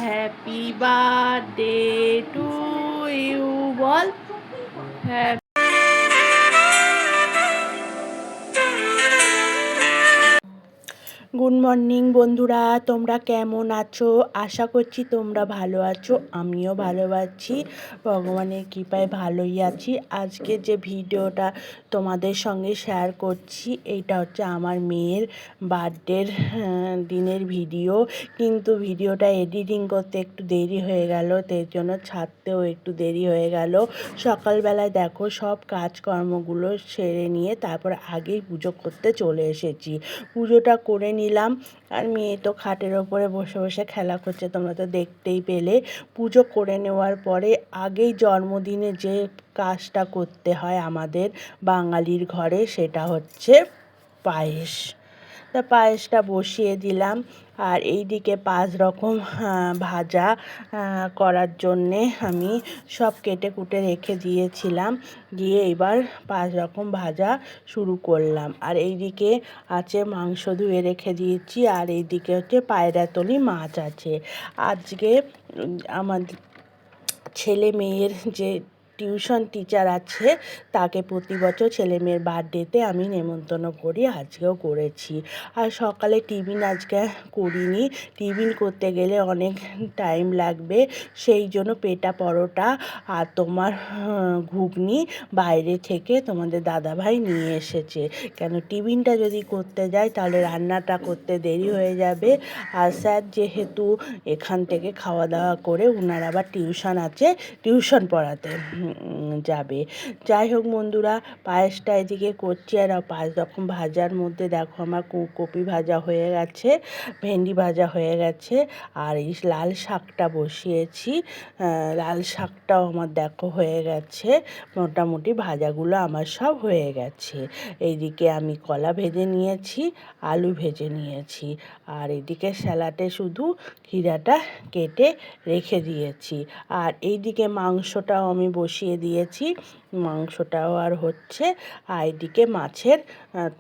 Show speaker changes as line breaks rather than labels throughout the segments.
Happy birthday to you বল। Good morning বন্ধুরা, তোমরা কেমন আছো? আশা করছি তোমরা ভালো আছো, আমিও ভালো আছি, ভগবানের কৃপায় ভালোই আছি। আজকে যে ভিডিওটা তোমাদের সঙ্গে শেয়ার করছি এইটা হচ্ছে আমার মেয়ের বার্থডের দিনের ভিডিও, কিন্তু ভিডিওটা এডিটিং করতে একটু দেরি হয়ে গেল, তার জন্য ছাড়তেও একটু দেরি হয়ে গেল। সকালবেলায় দেখো সব কাজকর্মগুলো সেরে নিয়ে তারপর আগেই পুজো করতে চলে এসেছি। পুজোটা করে নিলাম, আর মেয়ে তো খাটের ওপরে বসে বসে খেলা করছে, তোমরা তো দেখতেই পেলে। পুজো করে নেওয়ার পরে আগেই জন্মদিনে যে কাজটা করতে হয় আমাদের বাঙালির ঘরে, সেটা হচ্ছে পায়েস। তা পায়েসটা বসিয়ে দিলাম, আর এইদিকে 5 রকম ভাজা করার জন্যে আমি সব কেটে কুটে রেখে দিয়েছিলাম, দিয়ে এবার 5 রকম ভাজা শুরু করলাম। আর এইদিকে আছে মাংস ধুয়ে রেখে দিয়েছি, আর এইদিকে হচ্ছে পায়রাতলি মাছ আছে। আজকে আমার ছেলে মেয়ের যে টিউশন টিচার আছে তাকে প্রতি বছর ছেলে মেয়ের বার্থডেতে আমি নেমন্তন্ন করি, আজকেও করেছি। আর সকালে টিফিন আজকে করিনি, টিফিন করতে গেলে অনেক টাইম লাগবে, সেই জন্য পেটা পরোটা আর তোমার ঘুগনি বাইরে থেকে তোমাদের দাদাভাই নিয়ে এসেছে। কেন টিফিনটা যদি করতে যাই তাহলে রান্নাটা করতে দেরি হয়ে যাবে, আর স্যার যেহেতু এখান থেকে খাওয়া দাওয়া করে ওনার আবার টিউশন আছে, টিউশন পড়াতে যাবে। যাই হোক বন্ধুরা, পায়েসটা এদিকে করছি, আর 5 রকম ভাজার মধ্যে দেখো আমার কপি ভাজা হয়ে গেছে, ভেন্ডি ভাজা হয়ে গেছে, আর এই লাল শাকটা বসিয়েছি। লাল শাকটাও আমার দেখো হয়ে গেছে, মোটামুটি ভাজাগুলো আমার সব হয়ে গেছে। এইদিকে আমি কলা ভেজে নিয়েছি, আলু ভেজে নিয়েছি, আর এদিকে স্যালাডে শুধু ক্ষীরাটা কেটে রেখে দিয়েছি। আর এইদিকে মাংসটাও আমি বসিয়ে দিয়েছি, মাংসটাও আর হচ্ছে। আর এদিকে মাছের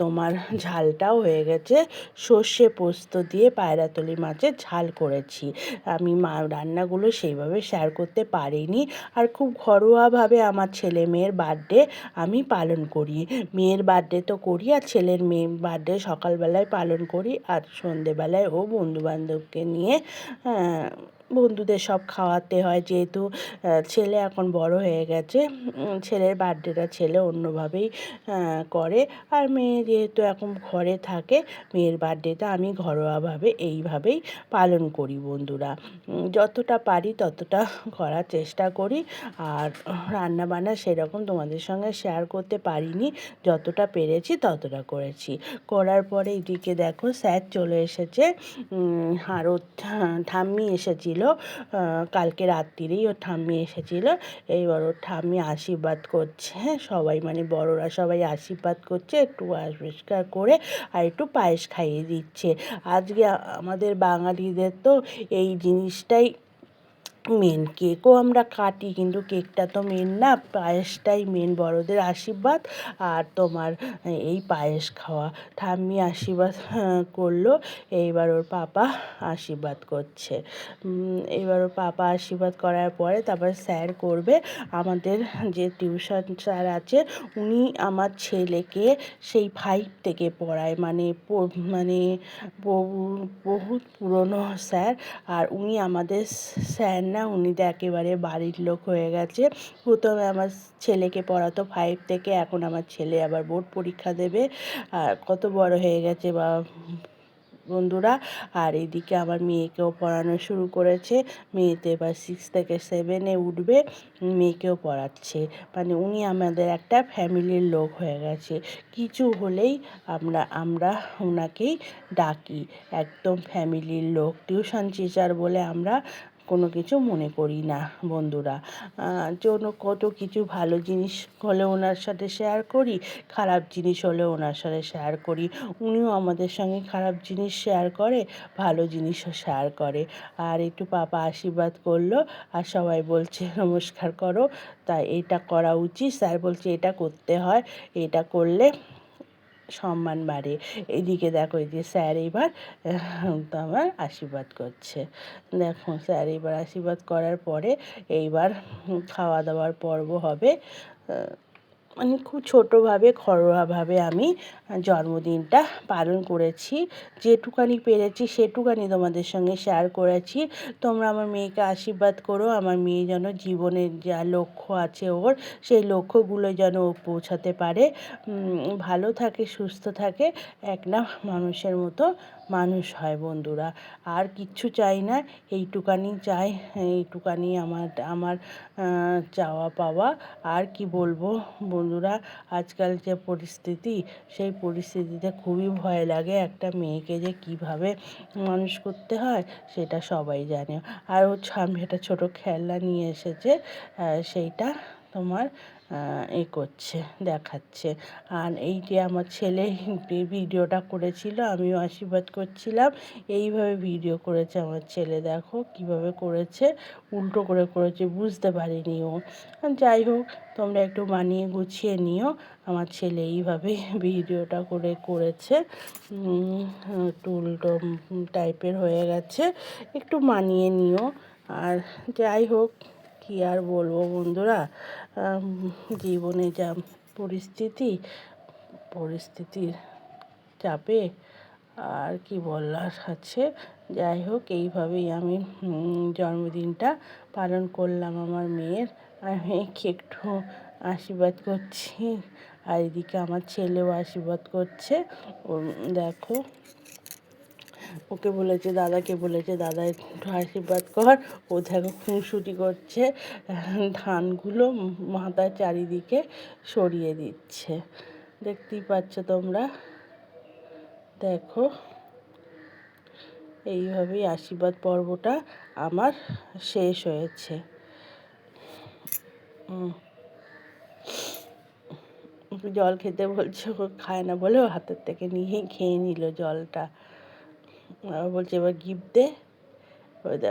তোমার ঝালটাও হয়ে গেছে, সর্ষে পোস্ত দিয়ে পায়রাতলি মাছের ঝাল করেছি। আমি রান্নাগুলো সেইভাবে শেয়ার করতে পারিনি, আর খুব ঘরোয়াভাবে আমার ছেলে মেয়ের বার্থডে আমি পালন করি। মেয়ের বার্থডে তো করি, আর ছেলের মেয়ে বার্থডে সকালবেলায় পালন করি, আর সন্ধেবেলায় ও বন্ধুবান্ধবকে নিয়ে বন্ধুদের সব খাওয়াতে হয়, যেহেতু ছেলে এখন বড় হয়ে গেছে, ছেলের বার্থডেটা ছেলে অন্যভাবেই করে, আর মেয়ে যেহেতু এখন ঘরে থাকে, মেয়ের বার্থডেটা আমি ঘরোয়াভাবে এইভাবেই পালন করি বন্ধুরা। যতটা পারি ততটা করার চেষ্টা করি, আর রান্নাবান্না সেরকম তোমাদের সঙ্গে শেয়ার করতে পারিনি, যতটা পেরেছি ততটা করেছি। করার পরে এদিকে দেখো স্যার চলে এসেছে, আর ওর ঠাম্মি এসেছিল, কালকে রাত্রিরেই ওর ঠাম্মি এসেছিল। এইবার ওর ঠাম্মি আশীর্বাদ করছে, সবাই মানে বড়রা সবাই আশীর্বাদ করছে, একটু পরিষ্কার করে আর একটু পায়েস খাইয়ে দিচ্ছে। আজকে আমাদের বাঙালিদের তো এই জিনিসটাই মেন। কেকও আমরা কাটি, কিন্তু কেকটা তো মেন না, পায়েসটাই মেন, বড়দের আশীর্বাদ আর তোমার এই পায়েস খাওয়া। ঠাম্মি আশীর্বাদ করলো, এইবার ওর পাপা আশীর্বাদ করছে। এইবার ওর পাপা আশীর্বাদ করার পরে তারপর স্যার করবে। আমাদের যে টিউশন স্যার আছে উনি আমার ছেলেকে সেই 5 থেকে পড়ায়, মানে বহুত পুরনো স্যার, আর উনি আমাদের স্যার না, উনি তো একেবারে বাড়ির লোক হয়ে গেছে। প্রথমে আমার ছেলেকে পড়াতো 5 থেকে, এখন আমার ছেলে আবার বোর্ড পরীক্ষা দেবে, আর কত বড় হয়ে গেছে বা বন্ধুরা। আর এদিকে আমার মেয়েকেও পড়ানো শুরু করেছে, মেয়েতে এবার 6 থেকে 7-এ উঠবে, মেয়েকেও পড়াচ্ছে। মানে উনি আমাদের একটা ফ্যামিলির লোক হয়ে গেছে, কিছু হলেই আমরা ওনাকেই ডাকি, একদম ফ্যামিলির লোক। টিউশন টিচার বলে আমরা কোনো কিছু মনে করি না বন্ধুরা। জন্য কত কিছু ভালো জিনিস হলে ওনার সাথে শেয়ার করি, খারাপ জিনিস হলে ওনার সাথে শেয়ার করি, উনিও আমাদের সঙ্গে খারাপ জিনিস শেয়ার করে, ভালো জিনিসও শেয়ার করে। আর একটু পাপা আশীর্বাদ করলো, আর সবাই বলছে নমস্কার করো, তাই এটা করা উচিত, স্যার বলছে এটা করতে হয়, এটা করলে সম্মান বাড়ে। এদিকে দেখো এই যে স্যার এবার তো আমার আশীর্বাদ করছে। দেখো স্যার এবার আশীর্বাদ করার পরে এইবার খাওয়া দাওয়ার পর্ব হবে। মানে খুব ছোটোভাবে ঘরোয়াভাবে আমি জন্মদিনটা পালন করেছি। যেটুকানি পেরেছি সেটুকানি তোমাদের সঙ্গে শেয়ার করেছি। তোমরা আমার মেয়েকে আশীর্বাদ করো, আমার মেয়ে যেন জীবনের যা লক্ষ্য আছে ওর, সেই লক্ষ্যগুলো যেন ও পৌঁছাতে পারে, ভালো থাকে, সুস্থ থাকে, একটা মানুষের মতো মানুষ হয় বন্ধুরা। আর কিচ্ছু চাই না, এইটুকানি চাই, এইটুকানি আমার চাওয়া পাওয়া। আর কি বলবো বন্ধুরা, আজকাল যে পরিস্থিতি, সেই পরিস্থিতিতে খুবই ভয় লাগে একটা মেয়েকে যে কীভাবে মানুষ করতে হয় সেটা সবাই জানে। আর ওর সামনে একটা ছোটো খেলনা নিয়ে এসেছে, সেইটা তোমার করছে, দেখাচ্ছে। আর এই যে আমার ছেলে ভিডিওটা করেছিল, আমিও আশীর্বাদ করছিলাম, এইভাবে ভিডিও করেছে আমার ছেলে। দেখো কিভাবে করেছে, উল্টো করে করেছে, বুঝতে পারিনি ও। যাই হোক, তোমরা একটু মানিয়ে গুছিয়ে নিও। আমার ছেলে এইভাবে ভিডিওটা করেছে, একটু উল্টো টাইপের হয়ে গেছে, একটু মানিয়ে নিও। আর যাই হোক, কী আর বলবো বন্ধুরা, জীবনে যা পরিস্থিতির চাপে আর কি বলার আছে। যাই হোক, এইভাবেই আমি জন্মদিনটা পালন করলাম আমার মেয়ের। আর মেয়েকে একটু আশীর্বাদ করছি, আর এদিকে আমার ছেলেও আশীর্বাদ করছে। দেখো, ওকে বলেছে, দাদাকে বলেছে, দাদা একটু আশীর্বাদ কর। ও দেখো খুনসুটি করছে, ধানগুলো মাথার চারিদিকে সরিয়ে দিচ্ছে, দেখতেই পাচ্ছ তোমরা। দেখো, এইভাবেই আশীর্বাদ পর্বটা আমার শেষ হয়েছে। জল খেতে বলছে, ও খায় না বলে ও হাতের থেকে নিয়েই খেয়ে নিল জলটা। আবার বলছে এবার গিফট দে।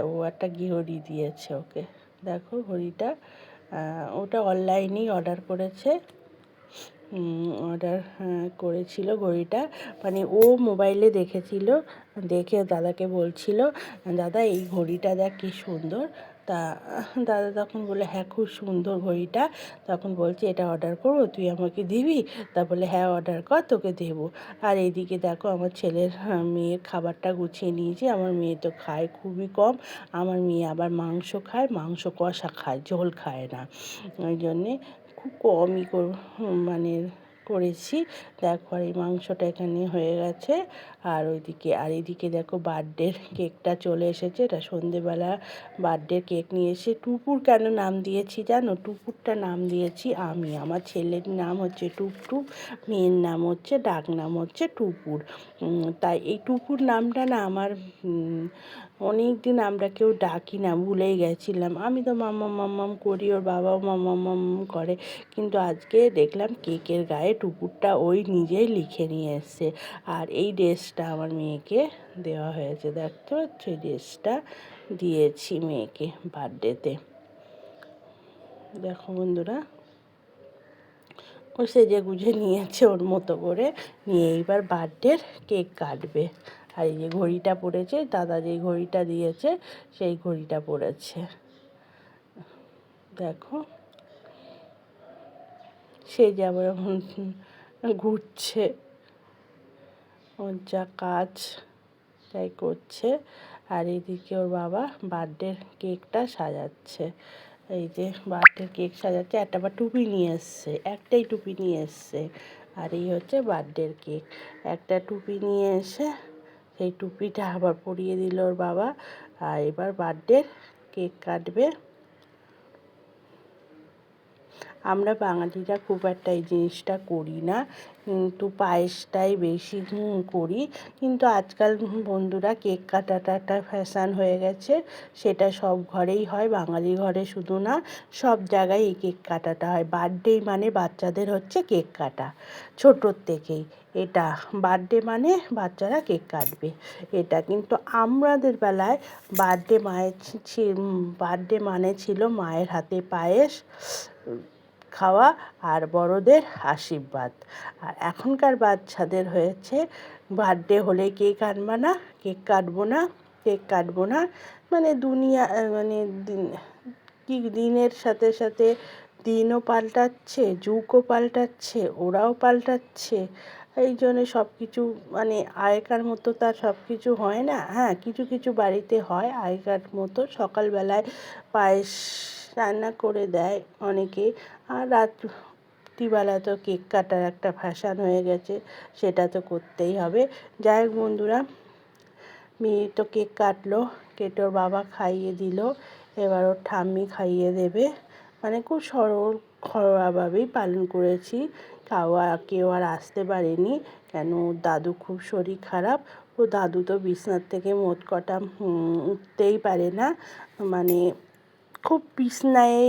ও একটা ঘড়ি দিয়েছে ওকে। দেখো ঘড়িটা, ওটা অনলাইনেই অর্ডার করেছে, করেছিল ঘড়িটা। মানে ও মোবাইলে দেখেছিল, দেখে দাদাকে বলছিল, দাদা এই ঘড়িটা দেখ কী সুন্দর। তা দাদা তখন বলে, হ্যাঁ খুব সুন্দর ঘড়িটা। তখন বলছে এটা অর্ডার করবো, তুই আমাকে দিবি? তা বলে হ্যাঁ অর্ডার কর, তোকে দেবো। আর এইদিকে দেখো আমার ছেলের মেয়ের খাবারটা গুছিয়ে নিয়েছি। আমার মেয়ে তো খায় খুবই কম, আমার মেয়ে আবার মাংস খায়, মাংস কষা খায়, ঝোল খায় না। ওই জন্যে খুব কমই মানে করেছি। দেখো আর এই মাংসটা এখানে হয়ে গেছে। আর এদিকে দেখো বার্থডের কেকটা চলে এসেছে। এটা সন্ধেবেলা বার্থডের কেক নিয়ে এসে, টুপুর কেন নাম দিয়েছি জানো? টুপুরটা নাম দিয়েছি আমি। আমার ছেলের নাম হচ্ছে টুপটুপ, মেয়ের নাম হচ্ছে, ডাক নাম হচ্ছে টুপুর। তাই এই টুপুর নামটা না আমার অনেক দিন আমরা কেউ ডাকি না, ভুলেই গেছিলাম। আমি তো মাম্মাম মাম্মাম করি, ওর বাবাও মাম্মাম মাম্মাম করে, কিন্তু আজকে দেখলাম কেকের গায়ে টুকুরটা ওই নিজেই লিখে নিয়ে এসছে। আর এই ড্রেসটা আমার মেয়েকে দেওয়া হয়েছে, দেখতে পাচ্ছ, এই ড্রেসটা দিয়েছি মেয়েকে বার্থডেতে। দেখো বন্ধুরা, ও সেজে গুজে নিয়েছে ওর মতো করে, নিয়ে এইবার বার্থডের কেক কাটবে। আর এই যে ঘড়িটা পরেছে, দাদা যে ঘড়িটা দিয়েছে সেই ঘড়িটা পরেছে। দেখো, সে যে আবার ঘুরছে, ওর যা কাজ তাই করছে। আর এদিকে ওর বাবা বার্থডের কেকটা সাজাচ্ছে। এই যে বার্থডের কেক সাজাচ্ছে, একটা আবার টুপি নিয়ে এসছে, একটাই টুপি নিয়ে এসছে। আর এই হচ্ছে বার্থডের কেক। একটা টুপি নিয়ে এসে সেই টুপিটা আবার পরিয়ে দিল ওর বাবা। আর এবার বার্থডের কেক কাটবে। আমরা বাঙালিরা খুব একটা এই জিনিসটা করি না, কিন্তু পায়েসটাই বেশি করি। কিন্তু আজকাল বন্ধুরা কেক কাটাটা একটা ফ্যাশান হয়ে গেছে, সেটা সব ঘরেই হয়, বাঙালি ঘরে শুধু না, সব জায়গায় এই কেক কাটাটা হয়। বার্থডে মানে বাচ্চাদের হচ্ছে কেক কাটা, ছোটোর থেকেই এটা বার্থডে মানে বাচ্চারা কেক কাটবে এটা। কিন্তু আমাদের বেলায় বার্থডে মানে ছিল মায়ের হাতে পায়েস, খাওয়া আর বড়দের আশীর্বাদ। আর এখনকার বাচ্চাদের হয়েছে বার্থডে হলে কেক আনবা না, কেক কাটবো না, কেক কাটবো না, মানে দুনিয়া মানে দিনের সাথে সাথে দিনও পাল্টাচ্ছে, যুগও পাল্টাচ্ছে, ওরাও পাল্টাচ্ছে। এই জন্যে সব কিছু মানে আগেকার মতো তার সব কিছু হয় না। হ্যাঁ, কিছু কিছু বাড়িতে হয় আগেকার মতো, সকালবেলায় পায়েস রান্না করে দেয় অনেকে, আর রাত্রিবেলা তো কেক কাটার একটা ফ্যাশন হয়ে গেছে, সেটা তো করতেই হবে। যাই হোক বন্ধুরা, মেয়ে তো কেক কাটলো, কেটে ওর বাবা খাইয়ে দিল, এবার ওর ঠাম্মি খাইয়ে দেবে। মানে খুব সরল ঘরোয়াভাবেই পালন করেছি। কেউ আর আসতে পারেনি, কেন ওর দাদু খুব শরীর খারাপ। ও দাদু তো বিছনার থেকে মোট কটা উঠতেই পারে না, মানে খুব বিছনায়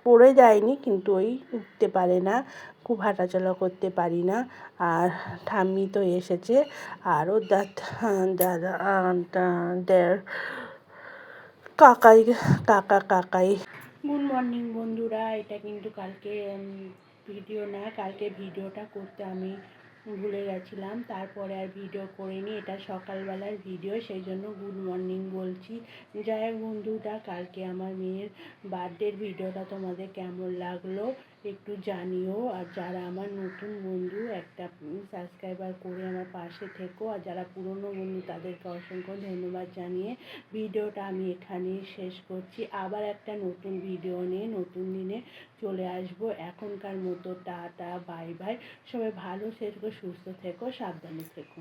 পড়ে যায়নি, কিন্তু ওই উঠতে পারে না, খুব হাঁটাচলা করতে পারি না। আর ঠাম্মি তো এসেছে, আর ওর দাদা কাকাই। গুড মর্নিং বন্ধুরা, এটা কিন্তু কালকে ভিডিও না, কালকে ভিডিওটা করতে আমি ভুলে গেছিলাম, তারপরে আর ভিডিও করিনি। এটা সকালবেলার ভিডিও, সেই জন্য গুড মর্নিং বলছি। যাই হোক বন্ধুরা, কালকে আমার মেয়ের বার্থডের ভিডিওটা তোমাদের কেমন লাগলো একটু জানিও। আর যারা আমার নতুন বন্ধু, একটা সাবস্ক্রাইবার করে আমার পাশে থেকো, আর যারা পুরনো বন্ধু তাদেরকে অসংখ্য ধন্যবাদ জানিয়ে ভিডিওটা আমি এখানেই শেষ করছি। আবার একটা নতুন ভিডিও নিয়ে নতুন দিনে চলে আসবো। এখনকার মতো টাটা, বাই বাই। সবাই ভালো থেকো, সুস্থ থেকো, সাবধানে থেকো।